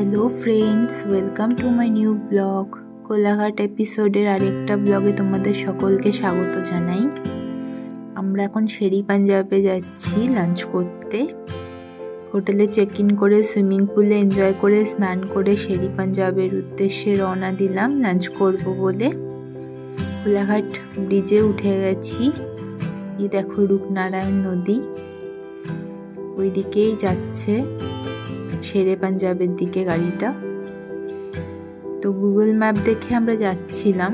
Hello friends, welcome to my new blog. Kolaghat এপিসোডের আরেকটা ব্লগে তোমাদের সকলকে স্বাগত জানাই। আমরা এখন শেরি পাঞ্জাবে যাচ্ছি লাঞ্চ করতে। হোটেলে চেক ইন করে সুইমিং পুলে এনজয় করে স্নান করে শেরি পাঞ্জাবের উদ্দেশ্যে রওনা দিলাম লাঞ্চ করব বলে। কোলাঘাট ব্রিজে উঠে গেছি। এই দেখো রূপনারায়ণ নদী, ওই দিকেই যাচ্ছে শেরে পাঞ্জাবের দিকে গাড়িটা। তো গুগল ম্যাপ দেখে আমরা যাচ্ছিলাম।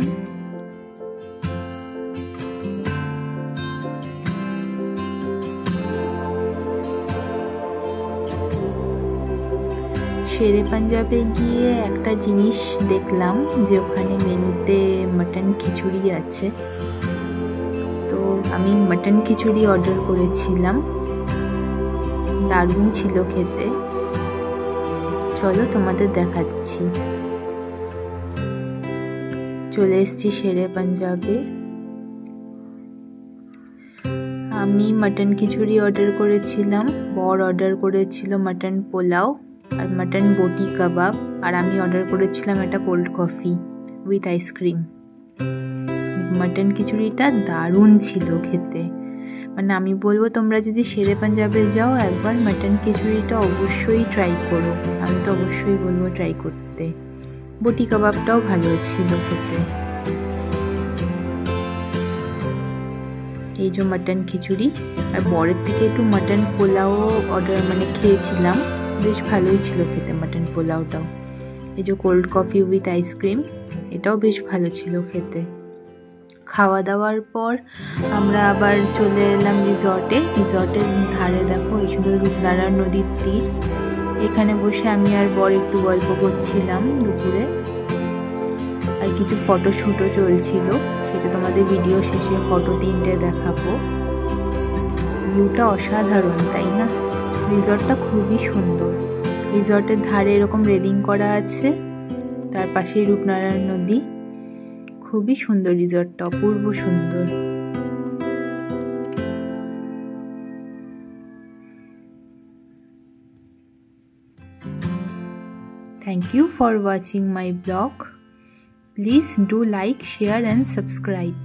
শেরে পাঞ্জাবে গিয়ে একটা জিনিস দেখলাম যে ওখানে মেনুতে মাটন খিচুড়ি আছে। তো আমি মাটন খিচুড়ি অর্ডার করেছিলাম, দারুণ ছিল খেতে। চলো তোমাদের দেখাচ্ছি। চলে এসেছি শেরে পাঞ্জাবে। আমি মাটন খিচুড়ি অর্ডার করেছিলাম, বর অর্ডার করেছিল মাটন পোলাও আর মাটন বটি কাবাব, আর আমি অর্ডার করেছিলাম একটা cold coffee with ice cream. Mutton খিচুড়িটা দারুণ ছিল খেতে, মানে আমি বলবো তোমরা যদি শেরে পাঞ্জাবে যাও একবার মাটন খিচুড়িটা অবশ্যই ট্রাই করো। আমি তো অবশ্যই বলবো ট্রাই করতে। বটি কাবাবটাও ভালো ছিল খেতে। এই যে মাটন খিচুড়ি, আর বরের থেকে একটু মাটন পোলাও অর্ডার খেয়েছিলাম, বেশ ভালোই ছিল খেতে মাটন পোলাওটাও। এই যে কোল্ড কফি উইথ আইসক্রিম, এটাও বেশ ভালো ছিল খেতে। খাওয়া দাওয়ার পর আমরা আবার চলে এলাম রিসর্টে। রিসর্টের ধারে দেখো এই সুন্দর রূপনারায়ণ নদীর তীর। এখানে বসে আমি আর বর একটু গল্প করছিলাম দুপুরে, আর কিছু ফটোশ্যুটও চলছিল, সেটা তোমাদের ভিডিও শেষে ফটো 3টে দেখাবো। ভিউটা অসাধারণ, তাই না? রিসর্টটা খুবই সুন্দর। রিসর্টের ধারে এরকম রেলিং করা আছে, তার পাশেই রূপনারায়ণ নদী। খুবই সুন্দর রিসর্টটা, অপূর্ব সুন্দর। Thank you for watching my blog. Please do like, share and subscribe.